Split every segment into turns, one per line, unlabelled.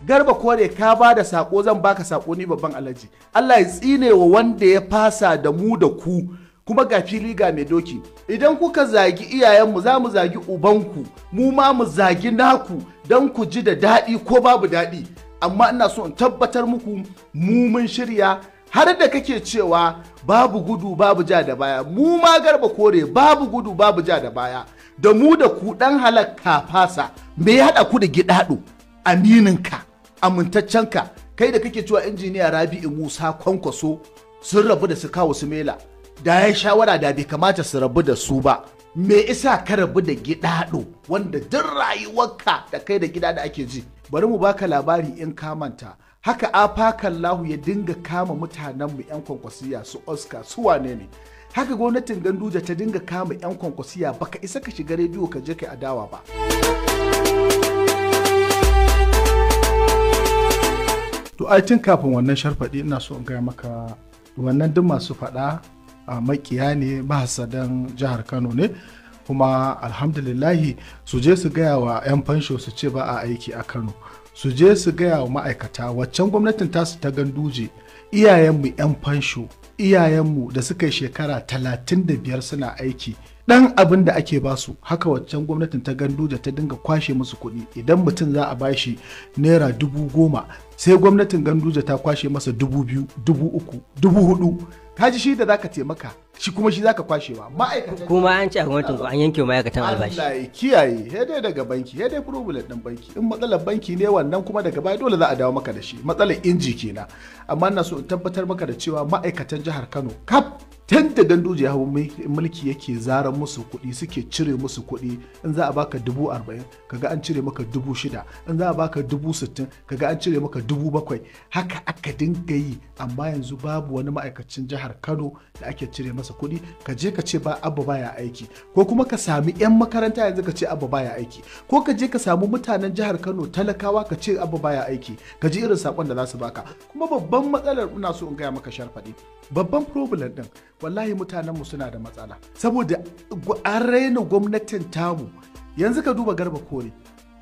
Garba kore ka ba da sako zan baka sako ni babban alhaji. Allah ya tsine wa wanda ya fasa da mu da ku kuma ga fili ga mai doki. Idan kuka zagi iyayenmu za mu zagi ubanku mu ma mu zagi naku don ku ji da daɗi ko babu daɗi. Amma ina so in tabbatar muku mu mun shirya har da kake cewa babu gudu babu ja da baya mu ma Garba kore babu gudu babu ja da baya da mu da ku dan halakka fasa me ya haɗa ku da gidaɗo amininka amintaccenka kai da kake cewa injiniya Rabi'u Musa Kwankwaso sun rabu da su kawo su mela da ya shawara da bai kamata su rabu da su ba me isa ka rabu da gidaɗo wanda duk rayuwarka da kai da gida da ake ji bari mu baka labari in ka manta haka afakallahu ya dinga kama mutanenmu 'yan kwankwasiya su Oscar su wane ne haka gwamnatin Ganduje ta dinga kama 'yan kwankwasiya baka isa ka shiga rediyo ka je kai adawa ba. To ai tun kafin wannan sharfaɗi ina so in gaya maka wannan duk masu faɗa a makiya ne mahasadan jihar Kano ne kuma alhamdulillahi su je su gaya wa 'yan fansho su ce ba a aiki a Kano su je su gaya wa ma'aikata waccan gwamnatin tasu ta Ganduje iyayenmu 'yan fansho iyayenmu da suka yi shekara 35 suna aiki dan abin da ake basu haka waccan gwamnatin ta Ganduje ta dinga kwashe musu kuɗi idan mutum za a bashi naira 10,000 sai gwamnatin Ganduje ta kwashe masa 2,000 3,000 4,000 kaji shi da zaka taimaka shi kuma shi zaka kwashewa ma'aikatan
kuma an ce a gwamnatin ku an yanke ma'aikatan albashi
Allah ya kiyaye dai daga banki dai problem din banki in matsalar banki ne wannan kuma daga baya dole za a dawo maka da shi matsalar inji kenan amma ina so in tabbatar maka da cewa ma'aikatan jihar Kano kaf tun da Ganduje ya hau mulki yake zara musu kuɗi suke cire musu kuɗi in za a baka 40,000 kaga an cire maka 6,000 in za a baka 60,000 kaga an cire maka 7,000 haka aka dinga yi amma yanzu babu wani ma'aikacin jihar Kano da ake cire masa kuɗi ka je ka ce ba abba baya aiki ko kuma ka sami 'yan makaranta yanzu ka ce abba baya aiki ko ka je ka samu mutanen jihar Kano talakawa ka ce abba baya aiki ka ji irin sakon da za su baka kuma babban matsalar ina so in gaya maka sharfaɗi babban problem din wallahi mutanenmu suna da matsala saboda an raina gwamnatin tamu yanzu ka duba Garba kore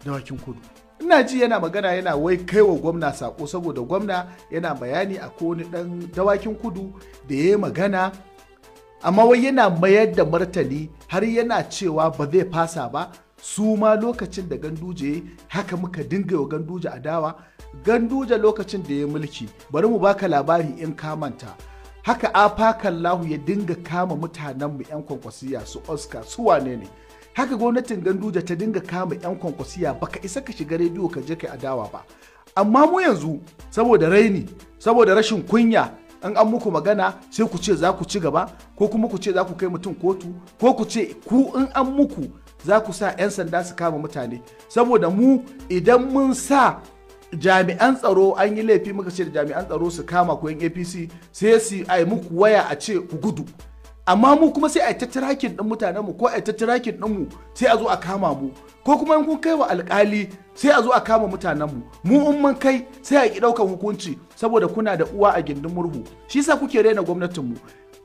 dawakin kudu ina ji yana magana yana wai kaiwa gwamna sako saboda gwamna yana bayani a wani dan dawakin kudu da ya yi magana amma wai yana mayar da martani har yana cewa ba zai fasa ba su ma lokacin da Ganduje haka muka dinga wa Ganduje adawa Ganduje lokacin da ya mulki bari mu baka labari in ka manta haka afakallahu ya dinga kama mutanenmu 'yan kwankwasiya su Oscar su wane ne haka gwamnatin Ganduje ta dinga kama 'yan kwankwasiya baka isa ka shiga rediyo ka je kai adawa ba amma mu yanzu saboda raini saboda rashin kunya an muku magana sai ku ce za ku ci gaba ko kuma ku ce za ku kai mutum kotu ko ku ce ku in an muku za ku sa 'yan sanda su kama mutane saboda mu idan mun sa jami'an tsaro an yi laifi muka ce da jami'an tsaro su kama ku yan APC sai su ai muku waya a ce ku gudu amma mu kuma sai a ta tracking din mutanen mu ko a ta tracking din mu sai a zo a kama mu ko kuma in kun kai wa alkali sai a zo a kama mutanen mu in mun kai sai a ki daukan hukunci saboda kuna da uwa a gindin murhu shi yasa kuke rena gwamnatin mu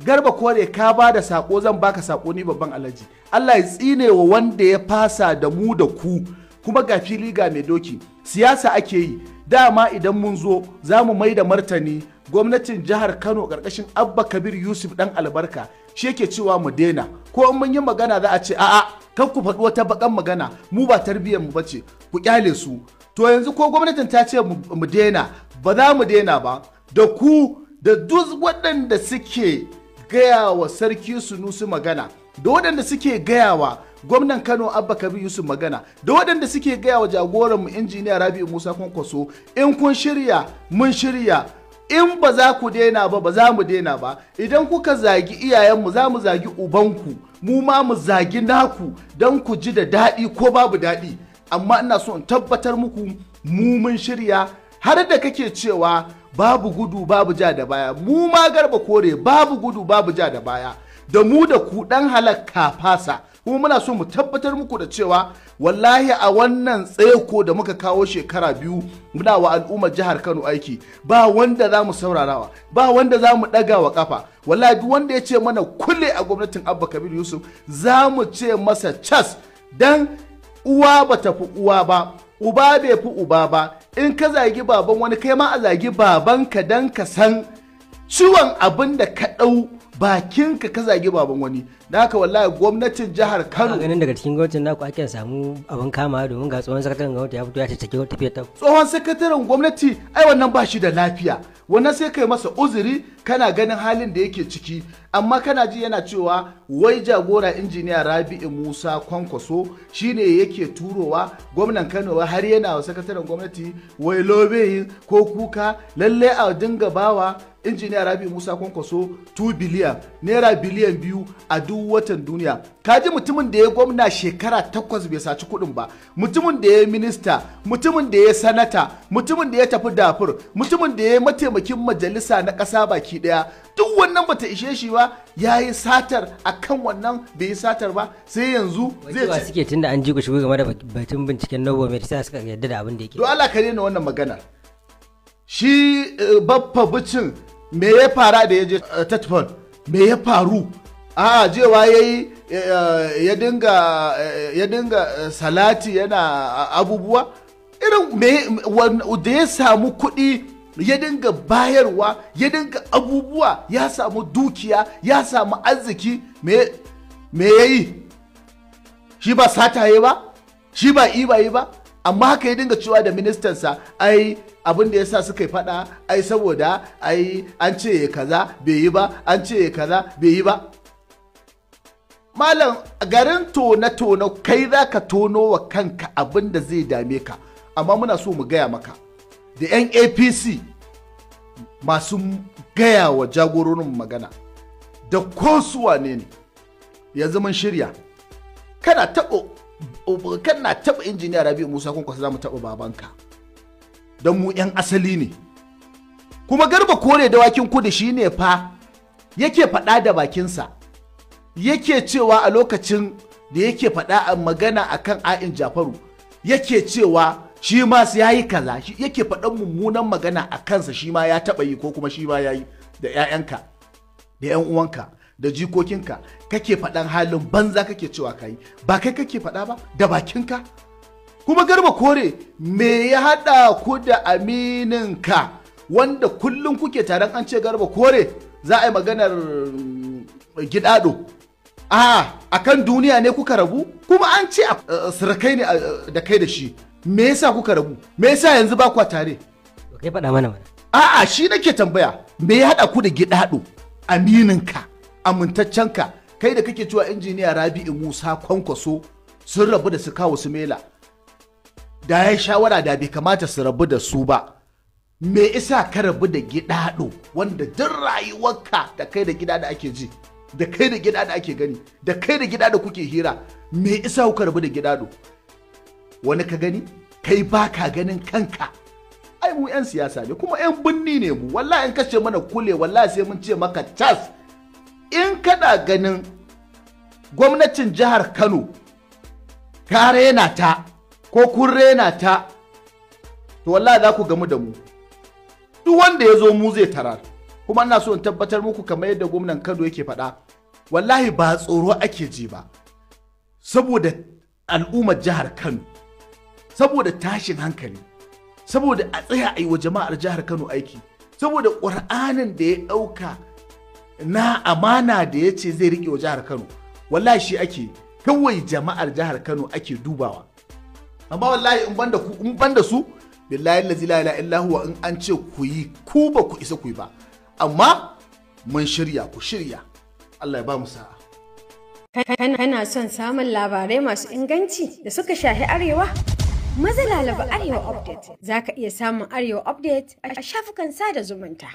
Garba kore ka ba da sako zan baka sako ni babban alhaji Allah ya tsine wa wanda ya fasa da mu da ku kuma ga fili ga mai doki siyasa ake yi dama idan mun zo za mu mai da martani gwamnatin jihar Kano karkashin Abba Kabir Yusuf dan albarka shi yake cewa mu daina ko in mun yi magana za a ce a'a kan ku faɗi wata bakan magana mu ba tarbiyyar mu bace ku kyale su to yanzu ko gwamnatin ta ce mu daina ba za mu daina ba da ku da duk waɗanda suke gaya wa sarki Sunusi magana da waɗanda suke gaya wa gwamnan Kano Abba Kabir Yusuf magana da waɗanda suke gaya wa jagoranmu injiniya Rabi'u Musa Kwankwaso in kun shirya mun shirya in ba za ku daina ba ba za mu daina ba idan kuka zagi iyayenmu za mu zagi ubanku mu ma mu zagi naku don ku ji da daɗi ko babu daɗi amma ina so in tabbatar muku mu mun shirya har da kake cewa babu gudu babu ja da baya mu ma Garba kore babu gudu babu ja da baya da mu da ku dan halakka fasa kuma muna so mu tabbatar muku da cewa wallahi a wannan tseko da muka kawo shekara 2 muna wa al'ummar jihar Kano aiki ba wanda za mu saurarawa ba wanda za mu ɗaga wa kafa wallahi duk wanda ya ce mana kulle a gwamnatin Abba Kabir Yusuf za mu ce masa cas dan uwa ba tafi uwa ba uba bai fi uba ba, in ka zagi baban wani kai ma a zagi babanka dan ka san ciwon abin da ka ɗau bakinka ka zagi baban wani. Da haka wallahi gwamnatin jihar Kano
ganin daga cikin gwamnatin naku ake samu abin kama domin ga tsohon sakataren gwamnati ya fito ya tattake tafiyar ta.
Tsohon sakataren gwamnati ai wannan ba shi da lafiya, wannan sai kai masa uzuri kana ganin halin da yake ciki, amma kana ji yana cewa wai jagora injiniya Rabi'u Musa Kwankwaso shine yake turowa gwamnan Kano har yana wa sakataren gwamnati wai lobeyin ko kuka lalle a dinga bawa injiniya Rabi'u Musa Kwankwaso 2 biliyan naira biliyan 2 a duk watan duniya. Kaji mutumin da ya gwamna shekara 8 bai saci kuɗin ba, mutumin da ya minista, mutumin da ya sanata, mutumin da ya tafi dafur, mutumin da ya mataimakin majalisa na ƙasa baki ɗaya, duk wannan bata ishe shi ba, ya yi satar akan wannan bai yi satar ba, sai yanzu zai
ce suke tunda an ji ku shigo game da batun binciken Novo mai sai suka yarda da abin da yake.
To Allah ka daina wannan magana. Shi baffa bucin me ya fara da ya je tatfon, me ya faru? A jewa yayi ya dinga salati yana abubuwa irin da ya samu kuɗi ya dinga bayarwa, ya dinga abubuwa, ya samu dukiya, ya samu arziki, me ya yi? Shi ba sataye ba, shi ba ibaye ba, amma haka ya dinga cewa da ministansa ai abin da ya sa suka yi fada ai saboda ai an ce ya kaza bai yi ba, an ce ya kaza bai yi ba. Malam garin tona kai za ka tono wa kanka abin da zai dame ka, amma muna so mu gaya maka da 'yan APC masu gaya wa jagororin magana da ko su wane ne yanzu mun shirya. Kana taɓa injiniya Rabi'u Musa Kwankwaso za mu taɓa babanka, don mu 'yan asali ne. Kuma Garba Kore Dawakin Kudu shi ne fa yake faɗa da bakinsa, yake cewa a lokacin da yake faɗa a magana akan A'in Jafaru, yake cewa shi ma ya yi kaza, yake faɗan mummunan magana a kansa, shi ma ya taɓa yi ko kuma shi ma ya yi da 'ya'yanka da 'yan uwanka da jikokinka, kake faɗan halin banza kake cewa kai, ba kai kake faɗa ba da bakinka. Kuma Garba Kore me ya haɗa ku da amininka wanda kullum kuke taron an ce Garba Kore za a yi maganar gidado? A kan duniya ne kuka rabu? Kuma an ce sirakai ne da kai da shi, me yasa kuka rabu? Me yasa yanzu ba kwa tare?
Kai faɗa mana.
Shi nake tambaya, me ya haɗa ku da gidado? Amininka, amintaccenka, kai da kake cewa injiniya Rabi'u Musa Kwankwaso sun rabu da su kawo su mela, da ya shawara da bai kamata su rabu da su ba. Me isa ka rabu da gidado wanda duk rayuwarka da kai da gida da ake ji, da kai da gida da ake gani, da kai da gida da kuke hira, me isa kuka rabu da gidado? Wani ka gani, kai ba ka ganin kanka. Ai mu 'yan siyasa ne kuma 'yan binni ne mu, wallahi in kashe mana kule wallahi sai mun ce maka cas. In kana ganin gwamnatin jihar Kano ka rena ta ko kun rena ta, to wallahi za ku gamu da mu. Duk wanda ya zo mu zai tarar. Kuma ina so in tabbatar muku kamar yadda gwamnan Kano yake faɗa, wallahi ba tsoro ake ji ba, saboda al'ummar jihar Kano, saboda tashin hankali, saboda a tsaya a yi wa jama'ar jihar Kano aiki, saboda ƙur'anin da ya ɗauka na amana da ya ce zai riƙe wa jihar Kano, wallahi shi ake, kawai jama'ar jihar Kano ake dubawa. Amma wallahi in banda su, billahi la ilaha illa huwa, in an ce ku yi ku ba ku isa ku yi ba, amma mun shirya, ku shirya. Allah ya ba mu sa'a.
Kana son samun labarai masu inganci da suka shahi Arewa? Maza lalaba Arewa Update. Za ka iya samun Arewa Update a shafukan sada zumunta.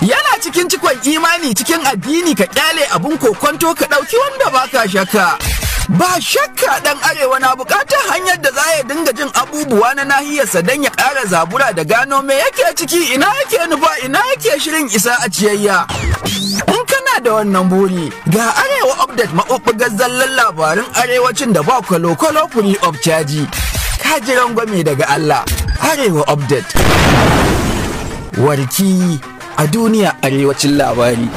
Yana cikin cikon imani cikin addini ka kyale abun kokonto ka ɗauki wanda baka shakka. Ba shakka ɗan Arewa na buƙatar hanyar da za ya dinga jin abubuwa na nahiyarsa don ya ƙara zabura da gano me yake ciki, ina yake nufa, ina yake shirin isa a ciyayya. In kana da wannan buri, ga Arewa Update maɓuɓɓugar zallan labarin arewacin da ba kwalo-kwalo free of charge. Ka ji rangwame daga Allah. Arewa Update. Warki a duniya arewacin labari.